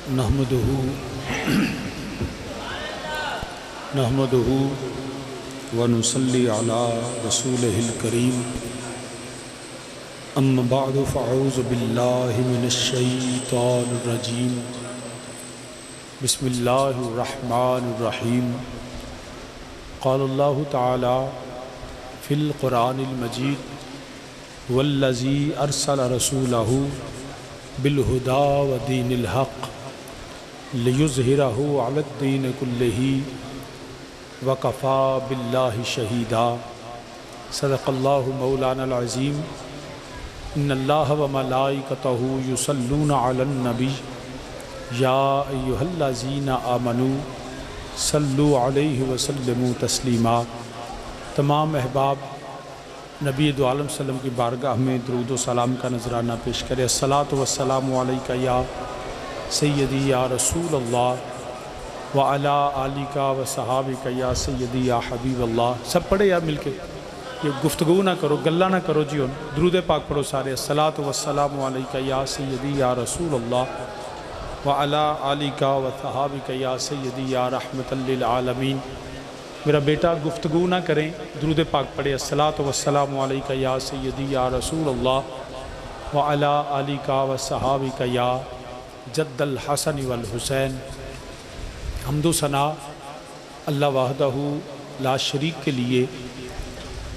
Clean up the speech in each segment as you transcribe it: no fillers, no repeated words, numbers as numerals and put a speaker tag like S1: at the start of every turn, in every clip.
S1: नहमदुहु व नुसल्ली अला रसूलिहिल करीम अम्मा बअद फ़अऊज़ु बिल्लाहि मिनश शैतानिर रजीम बिस्मिल्लाहिर रहमानिर रहीम क़ालल्लाहु तआला फ़िल क़ुरानिल मजीद वल्लज़ी अरसल रसूलहु बिलहुदा व दीनिल हक़ लियुज़हिरहु अलद्दीन कुल्लिही वकफ़ा बिल्लाहि शहीदा। सदक़ल्लाहु मौलाना अज़ीम। इन्नल्लाह व मलाइकतहु युसल्लूना अलन नबी या अय्युहल्लज़ीना आमनू सल्लु अलैहि व सल्लिमू तस्लीमा। तमाम अहबाब नबी दो आलम सल्लम की बारगाह में दुरूद व सलाम का नजराना पेश करें। अस्सलातु वस्सलामु अलैका या सय्यदी या रसूल अल्लाह व अला आलिका व सहाबिका या सय्यदी या हबीब अल्लाह। सब पढ़े या मिलके, ये गुफ्तगू ना करो, गल्ला ना करो जी। दुरूद पाक पढ़ो सारे। अस्सलातु वस्सलामु अलैका या सय्यदी या रसूल अल्लाह व अला आलिका व सहाबिका या सय्यदी या रहमतल लिल आलमीन। मेरा बेटा गुफ्तगू ना करें, दुरूद पाक पढ़े। अस्सलातु वस्सलामु अलैका या सय्यदी या रसूल अल्लाह व अला आलिका व सहाबिका या जद्दल हसन वल हुसैन। हम्दो सना अल्लाह वहदहू ला शरीक के लिए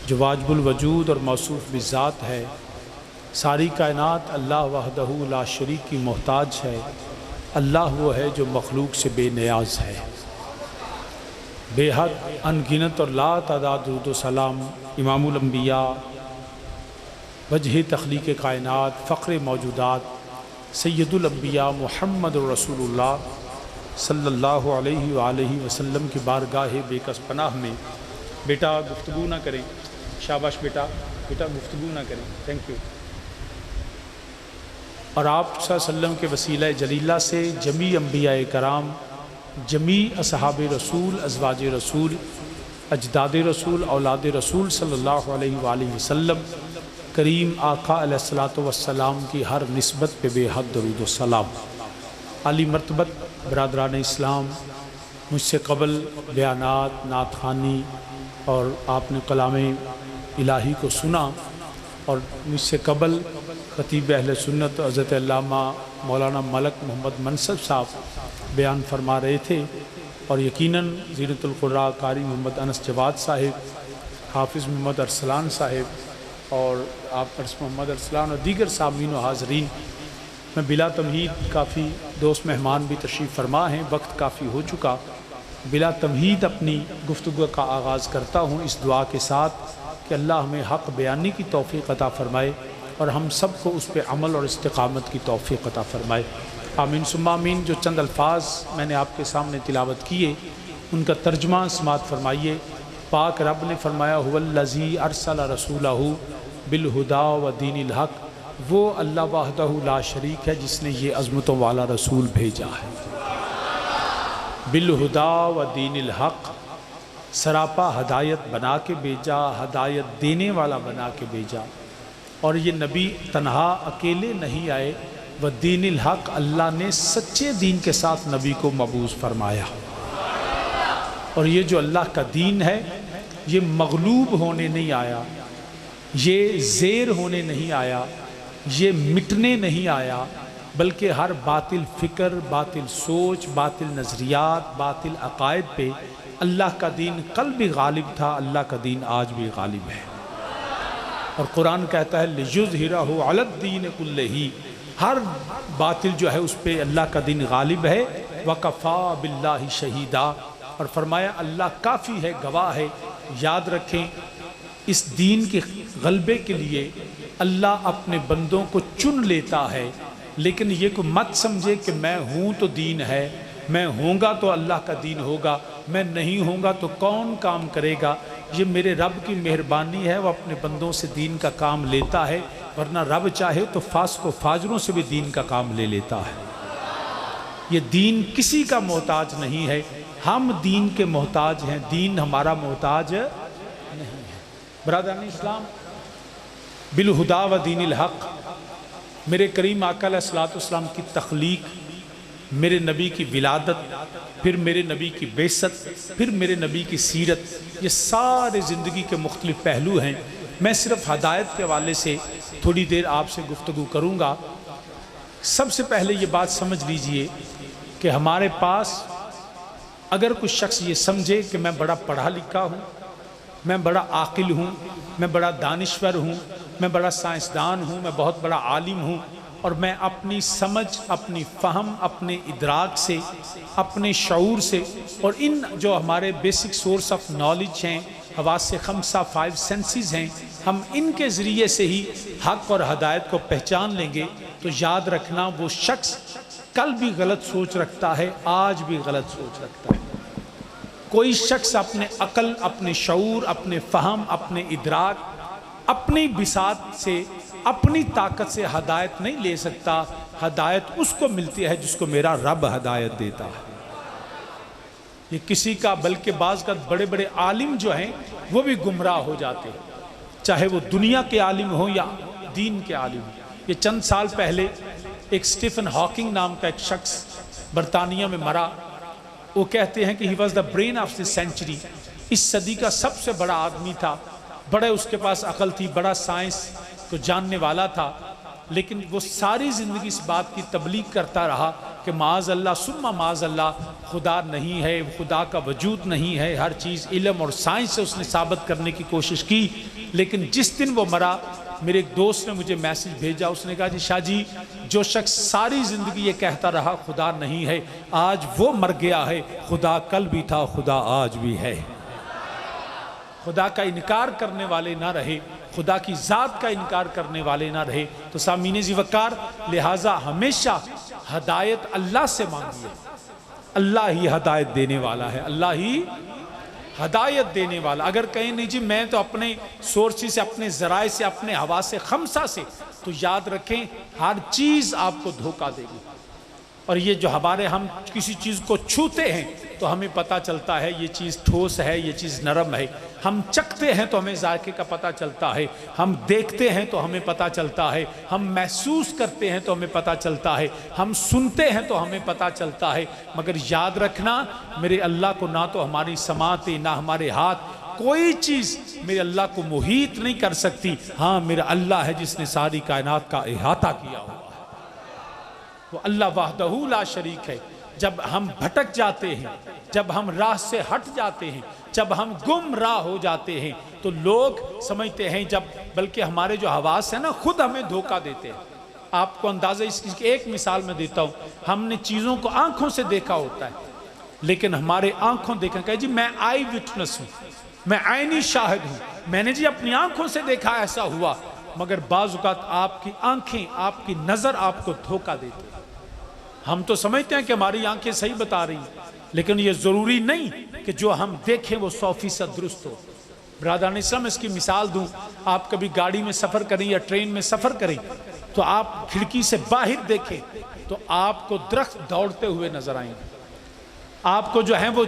S1: जो वाजिबुल वजूद और मौसूफ बिज़ात है। सारी कायनात अल्लाह वहदहू ला शरीक की मोहताज है। अल्लाह वो है जो मखलूक से बेनियाज है। बेहद अनगिनत और ला तादाद दुरूद व सलाम इमामुल अंबिया वजह तख्लीक कायनात फ़ख्र मौजूदात सैयदुल अंबिया मुहम्मद रसूलुल्लाह सल्लल्लाहु अलैहि वालैहि वसल्लम की बारगाह बेकस पनाह में। बेटा गुफ्तगू ना करें। शाबाश बेटा, बेटा गुफ्तगू ना करें। Thank you. और आप सल्लल्लाहु अलैहि वसल्लम के वसीला जलीला से जमी अंबिया कराम, जमी असहाब रसूल, अज़वाज रसूल, अजदाद रसूल, औलाद रसूल सल्लल्लाहु अलैहि वसल्लम करीम आका अलैहिस्सलातु वस्सलाम की हर निस्बत पे बेहद दरूद व सलाम। आली मर्तबत बरादरान इस्लाम, मुझसे कबल बयानात नातखानी और आपने कलाम इलाही को सुना, और मुझसे कबल खतीब अहले सुन्नत हज़रत अल्लामा मौलाना मलक मोहम्मद मनसब साहब बयान फरमा रहे थे। और यकीनन ज़ीनतुल क़ुर्रा कारी मोहम्मद अनस जवाद साहिब, हाफिज़ मोहम्मद अरसलान साहिब और आप मोहम्मद अरसलान और दीगर सामीन व हाज़रीन, मैं बिला तमहीद काफ़ी दोस्त मेहमान भी तशरीफ़ फरमा हैं। वक्त काफ़ी हो चुका। बिला तमहीद अपनी गुफ्तगू का आगाज़ करता हूँ इस दुआ के साथ कि अल्लाह हमें हक़ बयानी की तौफ़ीक़ अता फ़रमाए और हम सब को उस पर अमल और इस्तिक़ामत की तौफ़ीक़ अता फ़रमाए। आमीन सुम्मा आमीन। जो चंद अल्फाज मैंने आपके सामने तिलावत किए उनका तर्जुमा समात फ़रमाइए। पाक रब ने फ़रमाया हुवल्लज़ी अरसल रसूलहु बिलहुदा व दीनिल हक़। वो अल्लाह वहदहू ला शरीक है जिसने ये अज़मतों वाला रसूल भेजा है। बिलहुदा व दीनिल हक़, सरापा हदायत बना के भेजा, हदायत देने वाला बना के भेजा। और ये नबी तन्हा अकेले नहीं आए। व दीनिल हक़, अल्लाह ने सच्चे दीन के साथ नबी को मबूस फरमाया। और ये जो अल्लाह का दीन है ये मगलूब होने नहीं आया, ये ज़ेर होने नहीं आया, ये मिटने नहीं आया, बल्कि हर बातिल फ़िक्र, बातिल सोच, बातिल नज़रियात, बातिल अक़ायद पे अल्लाह का दीन कल भी गालिब था, अल्लाह का दीन आज भी गालिब है। और कुरान कहता है लियुज़हिरहु अलद्दीन कुल्लिही, हर बातिल जो है उस पर अल्लाह का दीन गालिब है। वकफ़ा बिल्लाहि शहीदा, और फरमाया अल्लाह काफ़ी है, गवाह है। याद रखें, इस दीन के गलबे के लिए अल्लाह अपने बंदों को चुन लेता है, लेकिन ये को मत समझे कि मैं हूँ तो दीन है, मैं होऊंगा तो अल्लाह का दीन होगा, मैं नहीं होऊंगा तो कौन काम करेगा। ये मेरे रब की मेहरबानी है, वो अपने बंदों से दीन का काम लेता है, वरना रब चाहे तो फास्क व फाजरों से भी दीन का काम ले लेता है। ये दीन किसी का मोहताज नहीं है, हम दीन के मोहताज हैं, दीन हमारा मोहताज नहीं है। बरादरान इस्लाम, बिलहुदा व दीनिल हक़, मेरे करीम आका अलैहिस्सलातु वस्सलाम की तख्लीक मेरे नबी की विलादत, फिर मेरे नबी की बेसत, फिर मेरे नबी की सीरत, ये सारे ज़िंदगी के मुख्तलिफ पहलू हैं। मैं सिर्फ हदायत के हवाले से थोड़ी देर आपसे गुफ्तगू करूँगा। सबसे पहले ये बात समझ लीजिए कि हमारे पास अगर कुछ शख्स ये समझे कि मैं बड़ा पढ़ा लिखा हूँ, मैं बड़ा आकिल हूँ, मैं बड़ा दानिश्वर हूँ, मैं बड़ा साइंसदान हूँ, मैं बहुत बड़ा आलिम हूँ, और मैं अपनी समझ, अपनी फ़हम, अपने इदराक से, अपने शऊर से और इन जो हमारे बेसिक सोर्स ऑफ नॉलेज हैं, हवास खमसा 5 सेंसेस हैं, हम इनके ज़रिए से ही हक़ और हदायत को पहचान लेंगे, तो याद रखना वो शख्स कल भी गलत सोच रखता है, आज भी गलत सोच रखता है। कोई शख्स अपने अकल, अपने शऊर, अपने फ़हम, अपने इदराक, अपनी बिसात से, अपनी ताकत से हदायत नहीं ले सकता। हदायत उसको मिलती है जिसको मेरा रब हदायत देता है। ये किसी का, बल्कि बाज़ का बड़े बड़े आलिम जो हैं वो भी गुमराह हो जाते हैं, चाहे वो दुनिया के आलिम हो या दीन के आलिम हो। ये चंद साल पहले एक स्टीफन हॉकिंग नाम का एक शख्स बरतानिया में मरा। वो कहते हैं कि he was the brain of the century, इस सदी का सबसे बड़ा आदमी था, बड़े उसके पास अकल थी, बड़ा साइंस को जानने वाला था, लेकिन वो सारी ज़िंदगी इस बात की तबलीग करता रहा कि माज़ अल्लाह सुम्मा माज़ अल्लाह, खुदा नहीं है, खुदा का वजूद नहीं है। हर चीज़ इल्म और साइंस से उसने साबित करने की कोशिश की, लेकिन जिस दिन वो मरा, मेरे एक दोस्त ने मुझे मैसेज भेजा। उसने कहा जी शाह जी, जो शख्स सारी ज़िंदगी ये कहता रहा खुदा नहीं है, आज वो मर गया है। खुदा कल भी था, खुदा आज भी है। खुदा का इनकार करने वाले ना रहे, खुदा की ज़ात का इनकार करने वाले ना रहे। तो सामीने ज़िवकार, लिहाजा हमेशा हदायत अल्लाह से मांगिए। अल्लाह ही हदायत देने वाला है, अल्लाह ही हदायत देने वाला। अगर कहीं नहीं जी मैं तो अपने सोर्सेस से, अपने ज़राए से, अपने हवा से खमसा से, तो याद रखें हर चीज़ आपको धोखा देगी। और ये जो हमारे, हम किसी चीज़ को छूते हैं तो हमें पता चलता है ये चीज़ ठोस है, ये चीज़ नरम है। हम चखते हैं तो हमें जायके का पता चलता है, हम देखते हैं तो हमें पता चलता है, हम महसूस करते हैं तो हमें पता चलता है, हम सुनते हैं तो हमें पता चलता है। मगर याद रखना, मेरे अल्लाह को ना तो हमारी समातें, ना हमारे हाथ, कोई चीज़ मेरे अल्लाह को मुहीत नहीं कर सकती। हाँ, मेरा अल्लाह है जिसने सारी कायनात का इहाता किया हुआ है। वो अल्लाह वाहदहू ला शरीक है। जब हम भटक जाते हैं, जब हम राह से हट जाते हैं, जब हम गुमराह हो जाते हैं, तो लोग समझते हैं, जब बल्कि हमारे जो हवास है ना, खुद हमें धोखा देते हैं। आपको अंदाज़ा इसकी एक मिसाल में देता हूँ। हमने चीज़ों को आंखों से देखा होता है, लेकिन हमारे आंखों देखा, कहे जी मैं आई विटनेस हूँ, मैं आईनी शाहिद हूँ, मैंने जी अपनी आंखों से देखा ऐसा हुआ। मगर बाज़ औक़ात आपकी आंखें, आपकी नज़र आपको धोखा देती है। हम तो समझते हैं कि हमारी आंखें सही बता रही हैं, लेकिन ये ज़रूरी नहीं कि जो हम देखें वो 100% दुरुस्त हो। ब्रादरान इस्लाम, इसकी मिसाल दूं, आप कभी गाड़ी में सफ़र करें या ट्रेन में सफ़र करें, तो आप खिड़की से बाहर देखें तो आपको दरख्त दौड़ते हुए नजर आएंगे, आपको जो है वो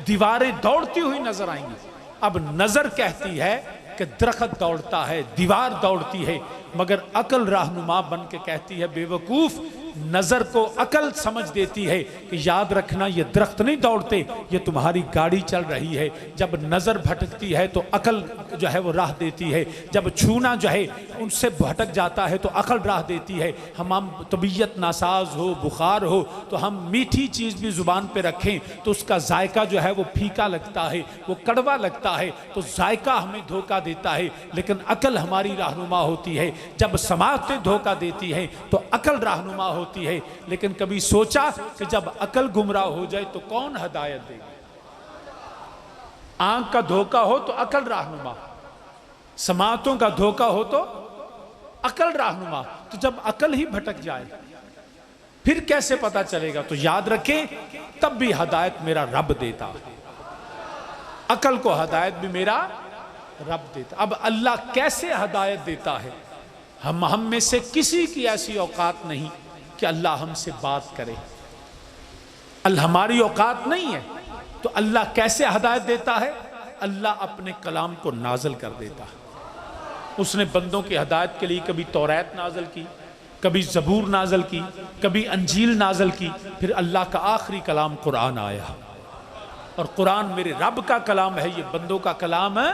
S1: दीवारें दौड़ती हुई नजर आएंगी। अब नज़र कहती है कि दरख्त दौड़ता है, दीवार दौड़ती है, मगर अकल रहनुमा बन के कहती है बेवकूफ़, नज़र को अकल समझ देती है कि याद रखना ये दरख्त नहीं दौड़ते, ये तुम्हारी गाड़ी चल रही है। जब नज़र भटकती है तो अकल जो है वो राह देती है, जब छूना जो है उनसे भटक जाता है तो अकल राह देती है। हम तबीयत नासाज हो, बुखार हो, तो हम मीठी चीज़ भी ज़ुबान पे रखें तो उसका जायका जो है वो फीका लगता है, वो कड़वा लगता है, तो जायका हमें धोखा देता है। लेकिन अकल हमारी रहनुमा होती है। जब समाअतें धोखा देती है तो अकल रहनुमा होती है। लेकिन कभी सोचा कि जब अकल गुमराह हो जाए तो कौन हदायत देगा? आंख का धोखा हो तो अकल रहनुमा, समाअतों का धोखा हो तो अकल रहनुमा। तो जब अकल ही भटक जाए फिर कैसे पता चलेगा? तो याद रखें, तब भी हदायत मेरा रब देता, अकल को हदायत भी मेरा रब देता। अब अल्लाह कैसे हदायत देता है? हम में से किसी की ऐसी औकात नहीं कि अल्लाह हमसे बात करे, अल्लाह हमारी औकात नहीं है। तो अल्लाह कैसे हदायत देता है? अल्लाह अपने कलाम को नाजल कर देता है। उसने बंदों की हदायत के लिए कभी तौरात नाजल की, कभी ज़बूर नाजल की, कभी अंजील नाजल की, फिर अल्लाह का आखिरी कलाम कुरान आया। और कुरान मेरे रब का कलाम है, ये बंदों का कलाम है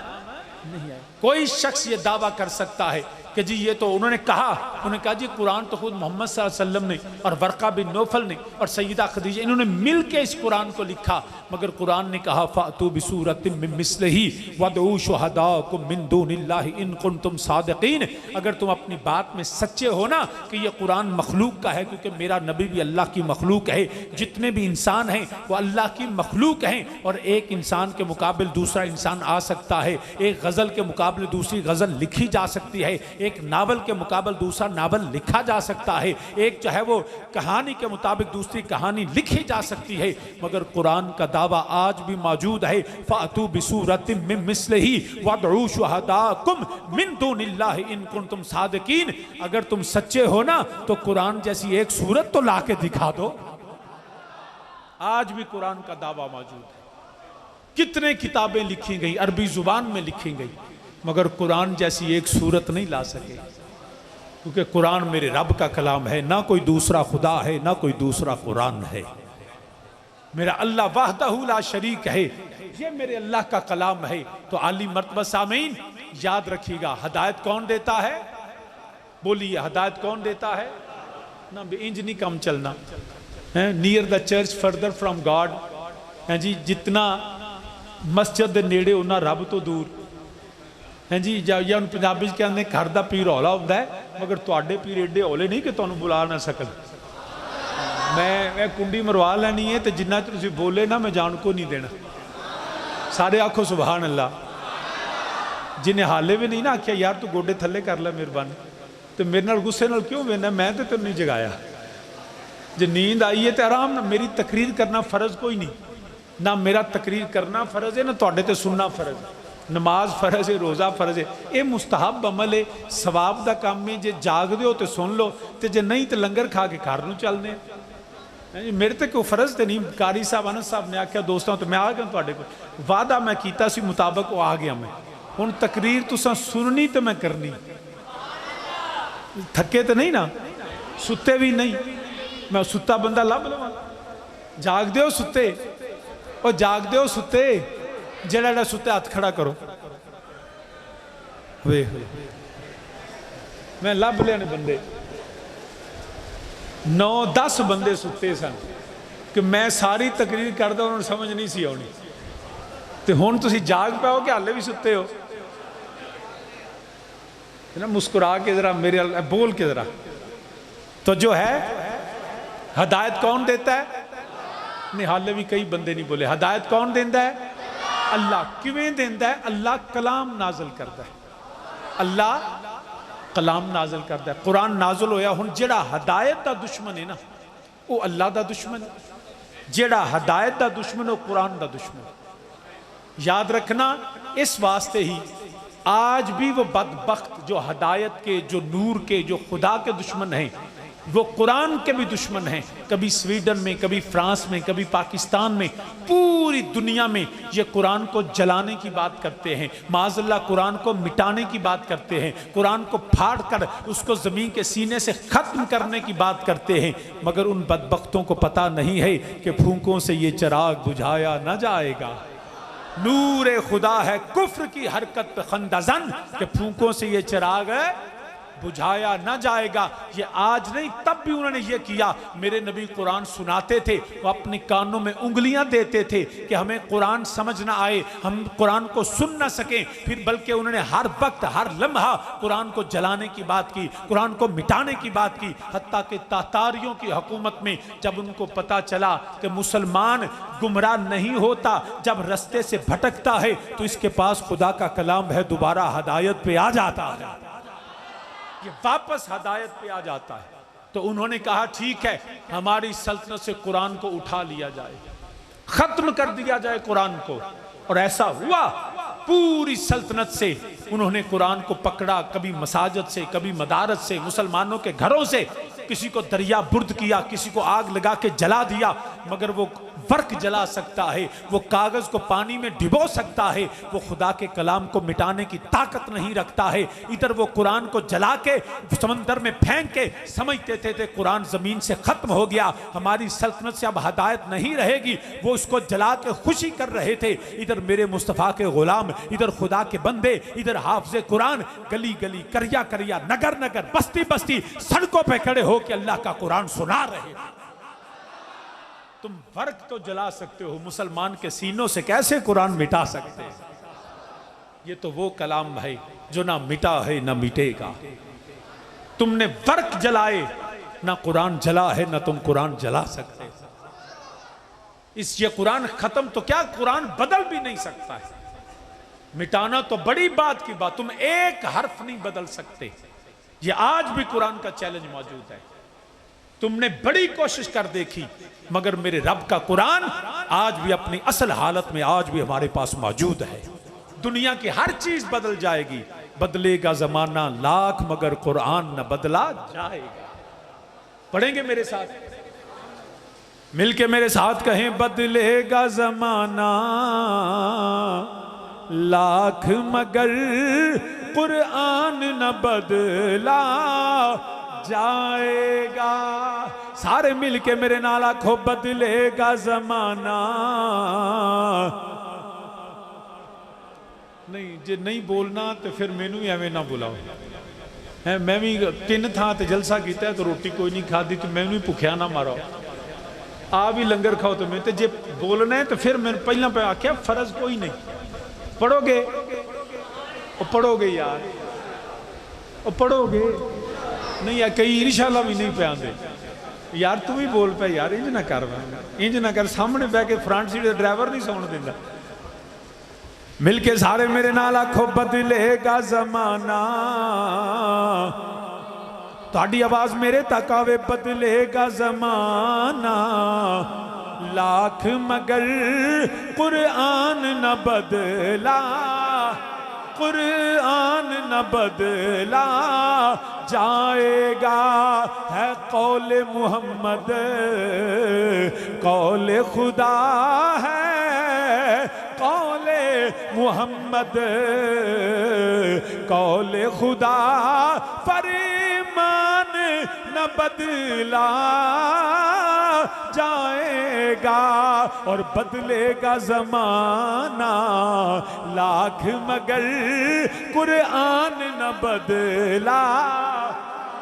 S1: नहीं है। कोई शख्स ये दावा कर सकता है कि जी ये तो उन्होंने कहा जी कुरान तो खुद मोहम्मद सल्लल्लाहु अलैहि वसल्लम ने और वर्का बिन नौफल ने और सैयदा खदीजा इन्होंने मिल के इस कुरान को लिखा, मगर कुरान ने कहा फ़ातू बिसूरतिम मिन मिस्लिही वदऊ शुहदाकुम मिन दूनिल्लाहि इन कुंतुम सादिकीन। अगर तुम अपनी बात में सच्चे हो ना कि ये कुरान मखलूक का है, क्योंकि मेरा नबी भी अल्लाह की मखलूक है, जितने भी इंसान हैं वो अल्लाह की मखलूक हैं, और एक इंसान के मुकाबले दूसरा इंसान आ सकता है, एक गज़ल के मुकाबले दूसरी गज़ल लिखी जा सकती है, एक नावल के मुकाबले दूसरा नावल लिखा जा सकता है, एक जो है वो कहानी के मुताबिक दूसरी कहानी लिखी जा सकती है, मगर कुरान का दावा आज भी मौजूद है फ़ातू बिसूरतिम मिन मिस्लिही वदऊ शुहदाकुम मिन दूनिल्लाहि इन कुंतुम सादिकीन। अगर तुम सच्चे हो ना तो कुरान जैसी एक सूरत तो ला के दिखा दो। आज भी कुरान का दावा मौजूद है। कितने किताबें लिखी गई, अरबी जुबान में लिखी गई, मगर कुरान जैसी एक सूरत नहीं ला सके, क्योंकि कुरान मेरे रब का कलाम है, ना कोई दूसरा खुदा है, ना कोई दूसरा कुरान है। मेरा अल्लाह वहदहू ला शरीक है, ये मेरे अल्लाह का कलाम है। तो आली मर्तबा सामीन याद रखिएगा, हदायत कौन देता है? बोलिए, हदायत कौन देता है? ना इंज नहीं कम चलना है। Near the church further from God है जी, जितना मस्जिद दे नेड़े उन्ना रब तो दूर है जी। या पंजाबी कहते घर का पीर हौला होता है, मगर तुहाडे पीर एडे हौले नहीं कि तुहानू बुला ना सकन। मैं कुंडी मरवा लैनी है, तो जिन्ना तुसीं बोले ना मैं जान को नहीं देना। सारे आखो सुभान अल्लाह। जिन्हें हाले भी नहीं ना आख्या यार तू गोडे थले कर ले मेहरबानी, तो मेरे नाल गुस्से नाल क्यों वेना? मैं तो तेन नहीं जगाया। जो नींद आई है तो आराम ना, मेरी तकरीर करना फर्ज कोई नहीं, ना मेरा तकरीर करना फर्ज है, ना तुहाडे ते सुनना फर्ज है। नमाज फर्ज है, रोज़ा फर्ज है, ये मुस्तहब अमल है, सवाब का काम है। जे जागदे हो तो सुन लो, तो जे नहीं तो लंगर खा के घर नूं चलने। मेरे ते कोई फर्ज तो नहीं। कारी साहब अनस साहब ने आख्या दोस्तों तो मैं आ गया तुहाडे कोल, वादा मैं कीता सी मुताबक वो आ गया। मैं हुण तकरीर तुसां सुननी तो मैं करनी। थके तो नहीं ना, सुते भी नहीं। मैं सुता बंदा लभ लवां? जागदे हो सुते, और जागदे हो सुते, जेड़ा सुते हाथ खड़ा करो। वे मैं लभ लिया ने बंदे, 9-10 बंदे सुते सन कि मैं सारी तकरीर करदा, उन्होंने समझ नहीं सी आनी। तो हुण तुसीं जाग पाओ कि हाले भी सुते हो? ना मुस्कुरा के जरा मेरे बोल के जरा। तो जो है हदायत कौन देता है? नहीं, हाले भी कई बंदे नहीं बोले। हदायत कौन देता है? अल्लाह। किवें देता है? अल्लाह कलाम नाजल करता है। अल्लाह कलाम नाजल करता है। कुरान नाजल होया, हुण जेड़ा हदायत दा दुश्मन है ना वो अल्लाह दा दुश्मन, जेड़ा हदायत दा दुश्मन वो कुरान दा दुश्मन। याद रखना, इस वास्ते ही आज भी वो बदबख्त जो हदायत के, जो नूर के, जो खुदा के दुश्मन हैं, वो कुरान के भी दुश्मन हैं। कभी स्वीडन में, कभी फ्रांस में, कभी पाकिस्तान में, पूरी दुनिया में ये कुरान को जलाने की बात करते हैं, माज़अल्लाह कुरान को मिटाने की बात करते हैं, कुरान को फाड़ कर उसको ज़मीन के सीने से ख़त्म करने की बात करते हैं। मगर उन बदबख्तों को पता नहीं है कि फूंकों से ये चिराग बुझाया न जाएगा। नूर खुदा है कुफ्र की हरकत पे खंदजन, के फूंकों से ये चिराग बुझाया ना जाएगा। ये आज नहीं, तब भी उन्होंने ये किया। मेरे नबी कुरान सुनाते थे, वो अपने कानों में उंगलियां देते थे कि हमें कुरान समझ ना आए, हम कुरान को सुन ना सकें। फिर बल्कि उन्होंने हर वक्त, हर लम्हा कुरान को जलाने की बात की, कुरान को मिटाने की बात की। हत्ता कि तातारियों की हुकूमत में जब उनको पता चला कि मुसलमान गुमराह नहीं होता, जब रस्ते से भटकता है तो इसके पास खुदा का कलाम है, दोबारा हदायत पे आ जाता है, ये वापस हदायत पे आ जाता है। तो उन्होंने कहा ठीक है, हमारी सल्तनत से कुरान को उठा लिया जाए, खत्म कर दिया जाए कुरान को। और ऐसा हुआ, पूरी सल्तनत से उन्होंने कुरान को पकड़ा, कभी मसाजिद से, कभी मदारस से, मुसलमानों के घरों से किसी को दरिया बुर्द किया, किसी को आग लगा के जला दिया, मगर वो वर्क जला सकता है, वो कागज को पानी में डिबो सकता है, वो खुदा के कलाम को मिटाने की ताकत नहीं रखता है। इधर वो कुरान को जला के समंदर में फेंक के समझते थे कुरान जमीन से खत्म हो गया, हमारी सल्तनत से अब हदायत नहीं रहेगी, वो उसको जला के खुशी कर रहे थे। इधर मेरे मुस्तफ़ा के गुलाम, इधर खुदा के बंदे, इधर हाफिज़े कुरान गली गली, करिया करिया, नगर नगर, बस्ती बस्ती, सड़कों पे खड़े हो के अल्लाह का कुरान सुना रहे। तुम वर्क तो जला सकते हो, मुसलमान के सीनों से कैसे कुरान मिटा सकते हैं? ये तो वो कलाम भाई जो ना मिटा है ना मिटेगा। तुमने वर्क जलाए, ना कुरान जला है, ना तुम कुरान जला सकते। इस ये कुरान खत्म तो क्या, कुरान बदल भी नहीं सकता है। मिटाना तो बड़ी बात की बात, तुम एक हर्फ नहीं बदल सकते। ये आज भी कुरान का चैलेंज मौजूद है। तुमने बड़ी कोशिश कर देखी, मगर मेरे रब का कुरान आज भी अपनी असल हालत में आज भी हमारे पास मौजूद है। दुनिया की हर चीज बदल जाएगी, बदलेगा जमाना लाख, मगर कुरान न बदला जाएगा। पढ़ेंगे मेरे साथ, मिलके मेरे साथ कहें, बदलेगा जमाना लाख, मगर कुरान न बदला जाएगा। सारे मिलके मेरे नाल आखो, बदलेगा जमाना। नहीं जे नहीं बोलना तो फिर मैनू एवं ना बुलाओ है। मैं भी 3 थां ते जलसा किया है तो रोटी कोई नहीं खाधी, तो मैनू भुखिया ना मारो। आ भी लंगर खाओ तो मैं, तो जे बोलना है तो फिर मैं पहला पे आख्या फर्ज कोई नहीं। पढ़ोगे वो पढ़ोगे यार, वो पढ़ोगे नहीं यार, कई इंशाल्लाह भी नहीं पे आते यार। तू भी बोल पे यार, इंज ना कर, इंज ना कर। सामने बह के फ्रंट सीट का ड्राइवर नहीं सौन देता। मिलके सारे मेरे नाल आखो, बदलेगा जमाना। ताड़ी आवाज मेरे तक आवे, बदलेगा जमाना लाख, मगर कुरान न बदला, कुरान न बदला जाएगा। है कौले मोहम्मद, कौले खुदा है, कौले मोहम्मद, कौले खुदा, फरमान न बदला जाएगा। और बदलेगा जमाना लाख, मगर कुरान न बदला।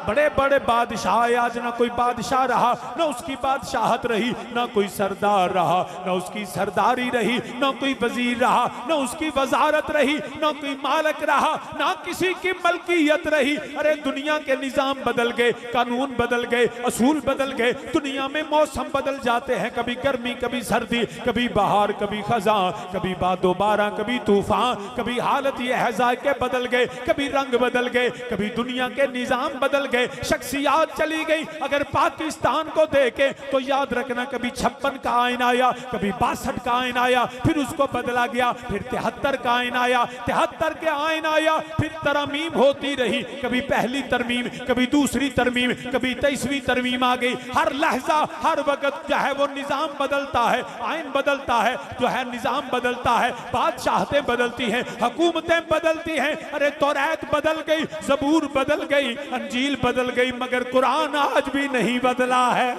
S1: बड़े बड़े बादशाह आज ना कोई बादशाह रहा, ना उसकी बादशाहत रही, ना कोई सरदार रहा, ना उसकी सरदारी रही, ना कोई वजीर रहा, ना उसकी वजारत रही, ना कोई मालिक रहा, ना किसी की मलकियत रही। अरे दुनिया के निजाम बदल गए, कानून बदल गए, असूल बदल गए। दुनिया में मौसम बदल जाते हैं, कभी गर्मी कभी सर्दी, कभी बहार कभी खजा, कभी बादोबारा कभी तूफान, कभी हालत ये है जायके बदल गए, कभी रंग बदल गए, कभी दुनिया के निजाम बदल गए, शख्सियात चली गई। अगर पाकिस्तान को देखें तो याद रखना, कभी 56 का आइन आया, कभी 62 का आइन आया, फिर उसको बदला गया, फिर 73 का आइन आया, 73 के आइन आया, फिर तरमीम होती रही, कभी पहली तरमीम, कभी दूसरी तरमीम, कभी 23वीं तरमीम आ गई। हर लहजा हर वक्त जो है वो निजाम बदलता है, आइन बदलता है, जो है निजाम बदलता है, बादशाहतें बदलती हैं, हुकूमतें बदलती हैं। अरे तौरात बदल गई, ज़बूर बदल गई, अंजील बदल गई, मगर कुरान आज भी नहीं बदला है।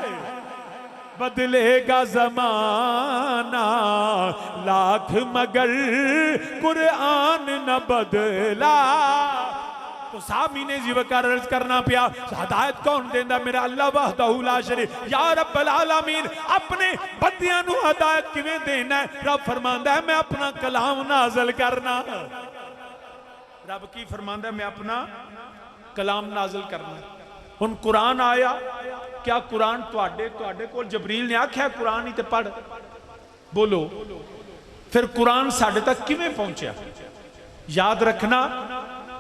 S1: बदलेगा जमाना लाख, मगर कुरान न बदला। तो सामीने जीवकार अर्ज करना पिया, हदायत कौन देंदा? मेरा अल्लाह वहदहू ला शरीक। या रब्बल आलमीन अपने बंदियां नू हदायत किवें देना है? रब फरमांदा है मैं अपना कलाम नाज़िल करना। रब की फरमांदा है मैं अपना कलाम नाज़िल करना। हुण कुरान आया, क्या कुरान तुहाडे कोल जबरील ने आख्या कुरान ही ते पढ़? बोलो फिर कुरान साडे तक किवें पहुंचा? याद रखना,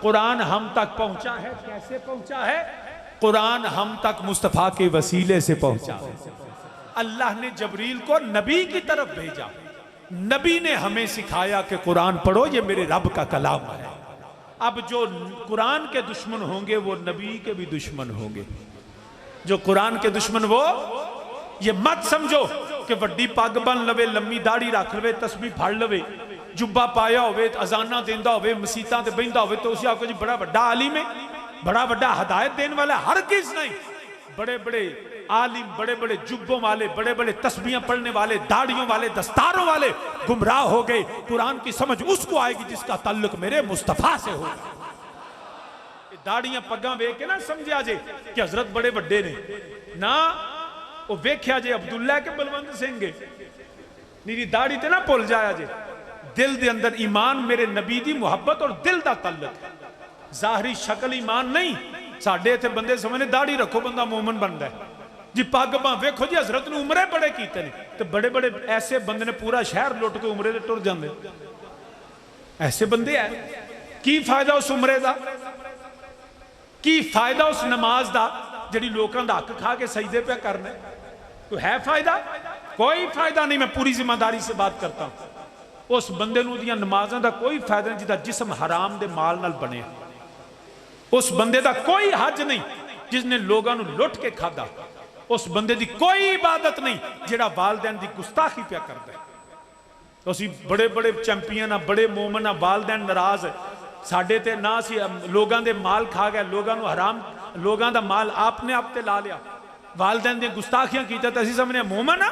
S1: कुरान हम तक पहुंचा है, कैसे पहुंचा है? कुरान हम तक मुस्तफा के वसीले से पहुंचा है। अल्लाह ने जबरील को नबी की तरफ भेजा, नबी ने हमें सिखाया कि कुरान पढ़ो, ये मेरे रब का कलाम है। अब जो कुरान के दुश्मन होंगे वो नबी के भी दुश्मन होंगे। जो कुरान के दुश्मन वो ये मत समझो कि वड्डी पग बन लवे, लम्मी दाढ़ी रख लवे, तस्बीह फड़ लवे, जुब्बा पाया होवे, अजाना देंदा होवे, मसीतां ते बहिंदा होवे तो उसे आखो जी बड़ा वड्डा आलिम है, बड़ा वड्डा हदायत देने वाला। हर किस नहीं, बड़े बड़े आलिम, बड़े बड़े जुब्बों वाले, बड़े बड़े तस्बीहां पढ़ने वाले, दाढ़ियों वाले, दस्तारों वाले गुमराह हो गए। कुरान की समझ उसको आएगी जिसका ताल्लुक मेरे मुस्तफा से होगा। दाढ़ियां पग्गां वेख के ना समझिया जे कि हजरत बड़े वड्डे ने ना, वो वेख्या जे अब्दुल्ला के बलवंत सिंह मेरी दाढ़ी ते ना भुल जाया जे। दिल दे अंदर ईमान मेरे नबी दी मुहब्बत और दिल दा ताल्लुक है, जाहरी शक्ल ईमान नहीं। साडे इत्थे बंदे समझने दाढ़ी रखो बंदा मोमन बनता है जी, पग बां वेखो जी हजरत ने उमरे बड़े कीते ने, ते बड़े बड़े ऐसे बंदे ने पूरा शहर लुट के उमरे ते टुर जांदे। ऐसे बंदे है, की फायदा उस उमरे दा, की फायदा उस नमाज दा जिहड़ी लोकां दा हक खा के सजदे पे करना, तो है फायदा? कोई फायदा नहीं। मैं पूरी जिम्मेदारी से बात करता हूं। उस बंदे नूं दियां नमाज़ां दा कोई फायदा नहीं जिहदा जिस्म हराम दे माल नाल बने। उस बंदे दा कोई हज नहीं जिसने लोगों नूं लुट के खादा। उस बंदे दी कोई इबादत नहीं जिहड़ा वालदैन दी गुस्ताखी पिया करदा है। असीं बड़े बड़े चैंपियन आ, बड़े मोमन आ, वालदैन नाराज साडे ते ना सी, लोगों दे माल खा गया, लोगों नूं हराम, लोगों दा माल आपने आप ते ला लिया, वालदैन दी गुस्ताखियां कीता ते असीं समझने मोमन आ।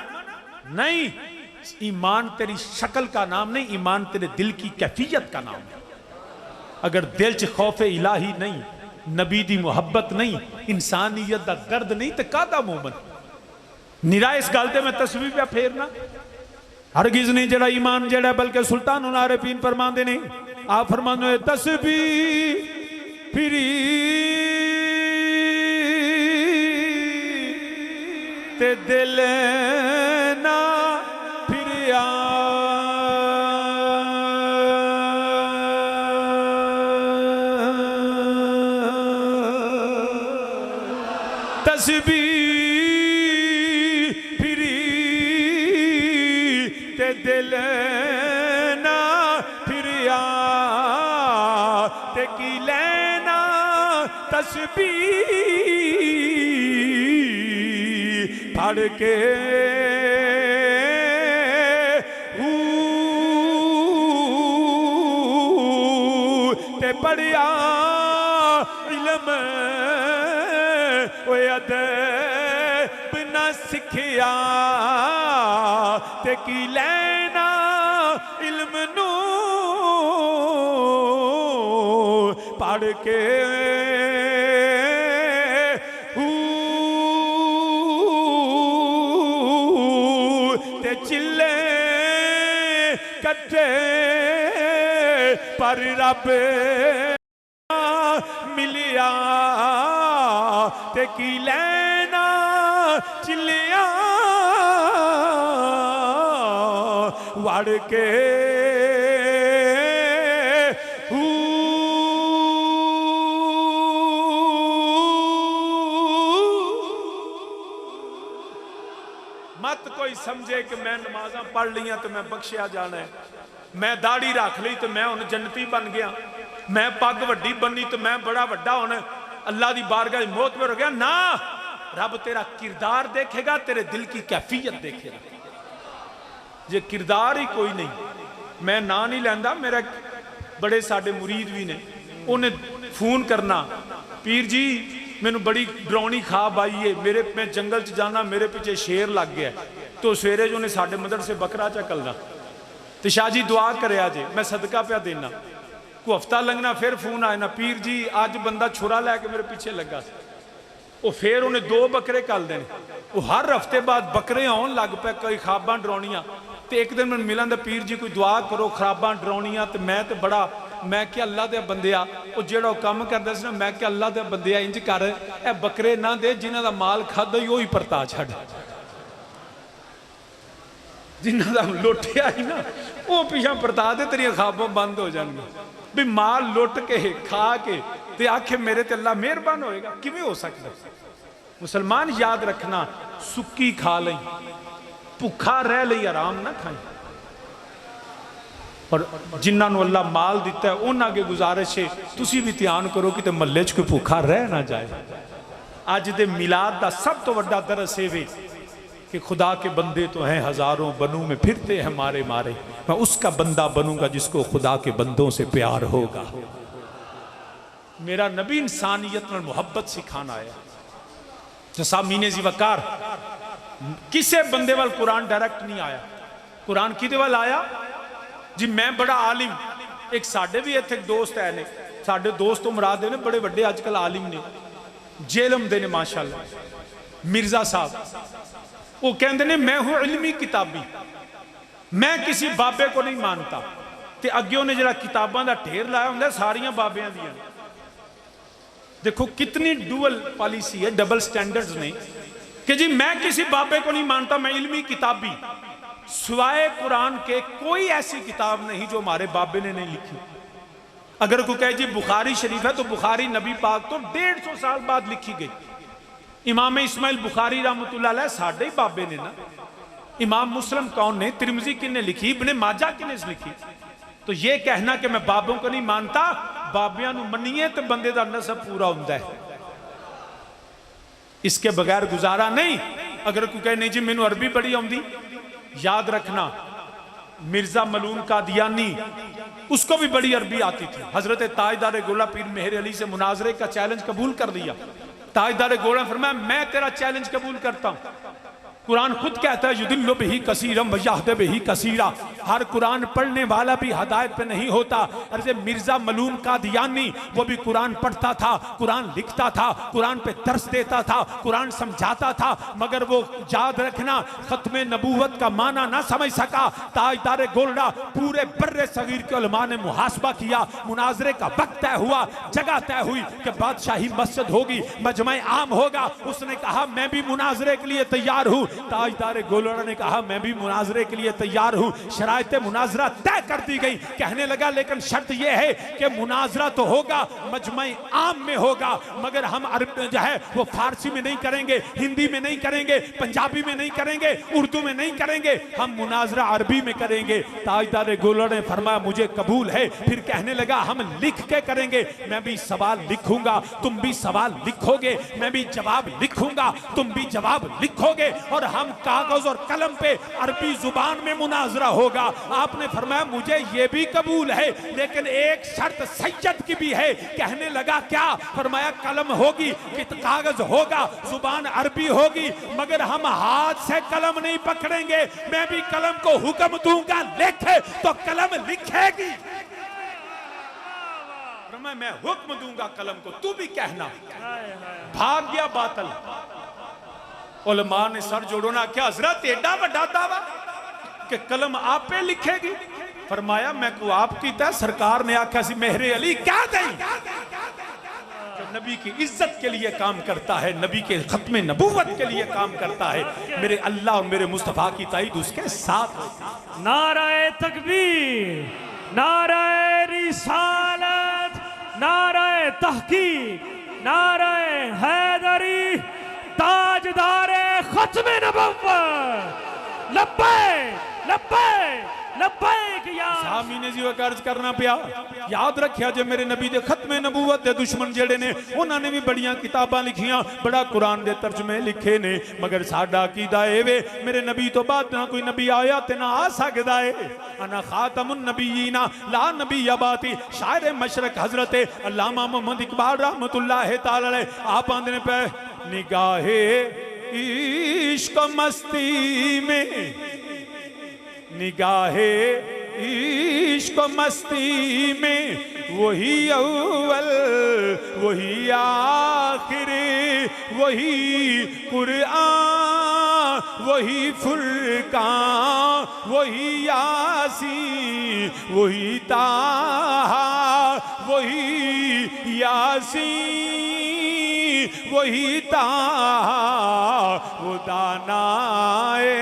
S1: नहीं, ईमान तेरी शक्ल का नाम नहीं, ईमान तेरे दिल की कैफियत का नाम है। अगर दिल च खौफ इलाही नहीं, नबी दी मुहब्बत नहीं, इंसानियत दा दर्द नहीं तो कादा मोमन। निरा इस गल ते मैं तस्वीर पे फेरना हरगिज नहीं जड़ा ईमान जड़ा, बल्कि सुल्तान आरिफीन फरमांदे ने, आप फरमांदे तस्बीह फिरी ते दिल ना फिरिया, तस्बीह फिरी ते दिल ना फिरिया, ते की लेना तस्बीह पढ़ के ते पढ़िया इल्म अदब न सिखिया, ते की लेना इल्म नू पढ़ के ते चिल्ले कट्ठे पर रब मिलिया, ते की लेना चिल्लिया वड़ के मत कोई समझे कि मैं नमाज़ां पढ़ लिया तो मैं बख्शिया जाना है, मैं दाढ़ी रख ली तो मैं हुण जन्नती बन गया, मैं पग वड्डी बनी तो मैं बड़ा वड्डा हुण अल्लाह दी बारगाह मोहतबर हो गया। ना, रब तेरा किरदार देखेगा, तेरे दिल की कैफियत देखेगा। जे किरदार ही कोई नहीं, मैं ना नहीं लैंदा, मेरा बड़े साडे मुरीद भी ने, उन्हें फोन करना, पीर जी मैनू बड़ी डरावनी खाब आई है, मेरे मैं जंगल च जाना, मेरे पीछे शेर लग गया, तो सवेरे जो उन्हें साडे मदरसे बकरा चकलना, तो शाह जी दुआ करे जे, मैं सदका पिया देना। को हफ्ता लंघना फिर फोन आए ना, पीर जी अज बंदा छुरा लैके मेरे पीछे लगा, वो फिर उन्हें 2 बकरे कल देने, वो हर हफ्ते बाद बकरे आउन लग पे, कई खाबां डरावनियां। तो एक दिन मैं मिलन दा, पीर जी कोई दुआ करो खराबां डरावनियां, तो मैं तो बड़ा, मैं क्या अल्लाह दे बंदिया, वो जो काम करता सी ना, मैं क्या अल्लाह दे बंदिया इंज कर, ए बकरे ना दे जिन्हों का माल खादा ही वही परता छड़, जिन्हों का लुटिया ही ना वो पिछा परता दे, तेरिया खाबां बंद हो जाएंगी। भी माल लुट के खा के ते आखे मेरे ते अल्लाह मेहरबान होएगा, किवें हो सकता? मुसलमान याद रखना, सुक्की खा लई, भुखा रह लई, आराम ना खाई। और जिन्होंने अल्लाह माल दिता है उन्होंने अगे गुजारिश है, तुसी भी ध्यान करो कि महल्ले च कोई भुखा रह ना जाए। अज दे मिलाद का सब तो वड्डा दरस ये वे कि खुदा के बंदे तो हैं हजारों, बनू में फिरते हैं मारे मारे, मैं उसका बंदा बनूंगा जिसको खुदा के बंदों से प्यार होगा। मेरा नबी इंसानियत में मुहब्बत सिखाना आया। जैसा मीने जी वकार किसे बंदे वाल कुरान डायरेक्ट नहीं आया, कुरान किदे वाल आया जी मैं बड़ा आलिम। एक साडे भी इत्थे दोस्त है ने, साडे दोस्त तो मुराद ने बड़े बड़े अजकल आलिम ने, जेलम दे ने माशाअल्लाह, मिर्जा साहब, वो कहते ने मैं हूं इल्मी किताबी, मैं किसी बाबे को नहीं मानता। ते अगे उन्हें जरा किताबों का ढेर लाया होंगे सारियां बाबियां दियां। देखो कितनी डुअल पॉलिसी है, डबल स्टैंडर्ड्स ने कि जी मैं किसी बाबे को नहीं मानता, मैं इल्मी किताबी, सिवाय कुरान के कोई ऐसी किताब नहीं जो हमारे बाबे ने नहीं लिखी। अगर कोई कहे जी बुखारी शरीफ है तो बुखारी नबी पाक तो 150 साल बाद लिखी गई। इमाम इस्माइल बुखारी रहमतुल्लाह अलैह साडे ही बाबे ने ना। इमाम मुस्लिम कौन ने, तिरमिजी किन्ने लिखी, इब्ने माजा किन्ने लिखी। तो ये कहना कि मैं बाबों को नहीं मानता, बाबियां नूं मन्निए तो बंदे दा नसब पूरा हुंदा है, इसके बगैर गुजारा नहीं। अगर कोई कहे नहीं जी मैनू अरबी बड़ी आउंदी, याद रखना मिर्जा मलूम कादियानी उसको भी बड़ी अरबी आती थी। हजरत ताजदार गोला पीर मेहर अली से मुनाजरे का चैलेंज कबूल कर लिया। ताजदार गोला फरमाया मैं तेरा चैलेंज कबूल करता हूं। कुरान खुद कहता है युदिल्लु बिही कसीरम व यहदी बिही कसीरा, हर कुरान पढ़ने वाला भी हदायत पे नहीं होता। अरे मिर्जा मलूम कादियानी वो भी कुरान पढ़ता था, कुरान लिखता था, कुरान पे दर्स देता था, कुरान समझाता था, मगर वो याद रखना खत्मे नबूवत का माना ना समझ सका। ताजदार गोल्डा पूरे बर्रे सगीर के उलमा ने मुहासबा किया, मुनाजरे का वक्त तय हुआ, जगह तय हुई कि बादशाही मस्जिद होगी, मजमा आम होगा। उसने कहा मैं भी मुनाजरे के लिए तैयार हूं। ताजदार गोलड़ा ने कहा मैं भी मुनाजरे के लिए तैयार हूं। शरायत मुनाजरा तय कर दी गई। कहने लगा लेकिन शर्त यह है कि मुनाजरा तो होगा, मजमे आम में होगा, मगर हम अरब जो है वो फारसी में नहीं करेंगे, हिंदी में नहीं करेंगे, पंजाबी में नहीं करेंगे, उर्दू में नहीं करेंगे, हम मुनाजरा अरबी में करेंगे। ताजदार गोलड़ा ने फरमाया मुझे कबूल है। फिर कहने लगा हम लिख के करेंगे, मैं भी सवाल लिखूंगा, तुम भी सवाल लिखोगे, मैं भी जवाब लिखूंगा, तुम भी जवाब लिखोगे, और हम कागज और कलम पे अरबी जुबान में मुनाजरा होगा। आपने फरमाया मुझे ये भी कबूल है, लेकिन एक शर्त सैयद की भी है। कहने लगा क्या? फरमाया कलम होगी, कागज होगा, जुबान अरबी होगी, मगर हम हाथ से कलम नहीं पकड़ेंगे। मैं भी कलम को हुक्म दूंगा लिखे तो कलम लिखेगी। मैं हुक्म दूंगा कलम को, तू भी कहना। भाग गया बातल। उलमा ने सर जोड़ो ना क्या हजरत एडा वड्डा दावा कि कलम आपे लिखेगी। फरमाया मैं को आप कीता, सरकार ने आख्या सी मेहरे अली क्या दई, नबी की इज्जत के लिए काम करता है, नबी के खत्मे नबूवत के लिए काम करता है। मेरे अल्लाह और मेरे मुस्तफा की ताईद उसके साथ।
S2: नाराए तकबीर, नाराए रिसालत, नाराए तहकीक, नाराए हैदरी, ताजदारे खत्मे नबुव्वत, लब्बैक लब्बैक लब्बैक या
S1: सामीने जी कर्ज करना पिया। याद रखिया जे मेरे नबी दे खत्मे नबूवत दे दुश्मन जेड़े ने उन्होंने भी बड़ियां किताबां लिखियां, बड़ा कुरान दे तर्जमे लिखे ने, मगर साडा कीदा ए वे मेरे नबी तो बाद ना कोई नबी आया ते ना आ सकदा है। अना खातमुन नबीयीना ला नबी बाती। शायर मशरक हजरत अल्लामा मोहम्मद इकबाल रहमतुल्लाह तआला अलैह आप आंदे ने पे निगाहे इश्क मस्ती में, निगाहे इश्क मस्ती में वही अव्वल वही आखिर वही कुरान वही फुरकान वही यासीन वही ताहा वही यासीन वही ताहा वो दानाए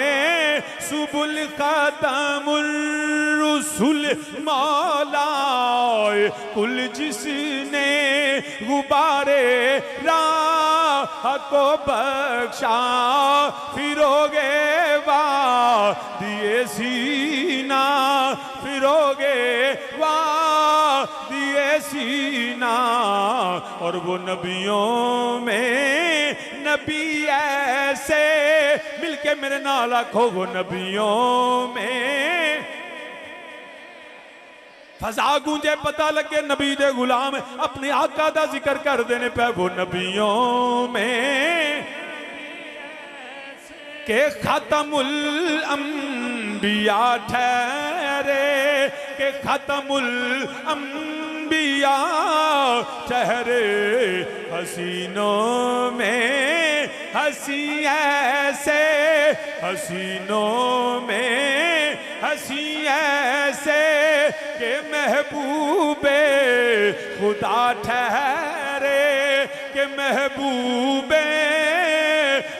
S1: सुबुल कदमुर रसूल मौलाए कुल जिसने गुबारे राह को बख्शा फिरोगे वाह दिए सीना फिरोगे वाह दिए सीना, और वो नबियों में नबी ऐसे, मिलके मेरे नाल आखो वो नबियों में। फजा गूंजे पता लगे नबी दे गुलाम अपने आका दा जिक्र कर देने पे, वो नबियों में के खत्मुल अंबिया ठहरे, के खत्मुल अंबिया ठहरे, हसीनों में हसी ऐसे, हसीनों में हसी ऐसे, के महबूबे खुदा ठहरे, के महबूबे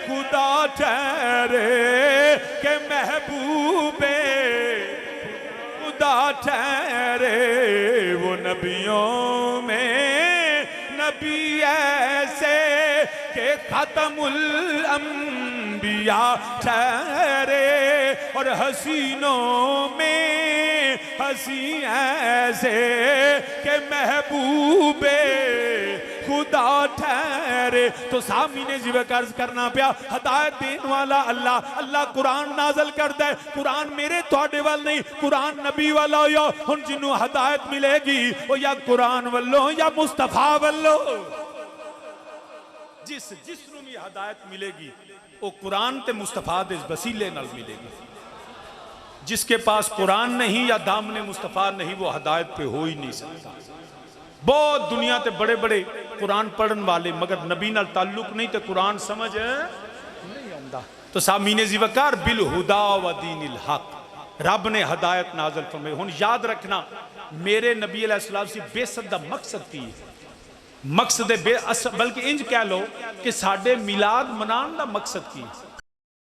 S1: खुदा ठहरे, के महबूबे खुदा ठहरे, वो नबियों में नबी ऐसे, के खत्मुल अंबिया ठहरे, और हसीनों में हसी ऐसे, के महबूबे खुदा ठहरे। तो सामी ने जीव कर्ज करना पिया, हदायत देने वाला अल्लाह, अल्लाह कुरान नाजल करता है, कुरान मेरे थोड़े वाल नहीं, कुरान नबी वाला हो, हुन जिन्हों हदायत मिलेगी वो या कुरान वालों या मुस्तफा वालों, जिसनों भी हदायत मिलेगी वो कुरान ते मुस्तफा दे वसीले नाल मिलेगी। जिसके पास कुरान नहीं या दामने मुस्तफा नहीं, वो हदायत पे हो ही नहीं सकता। बहुत दुनिया ते बड़े बड़े कुरान पढ़न वाले मगर नबी नाल ताल्लुक नहीं, तो कुरान समझ नहीं आंदा। तो सामीने ज़िवकार बिल हुदा व दीनिल हक, रब ने हदायत नाज़िल फरमाई। हुन याद रखना मेरे नबी अलैहिस्सलाम सी बेसत दा मकसद की है, मकसद बल्कि इंज कह लो कि साडे मिलाद मनान दा मकसद की है।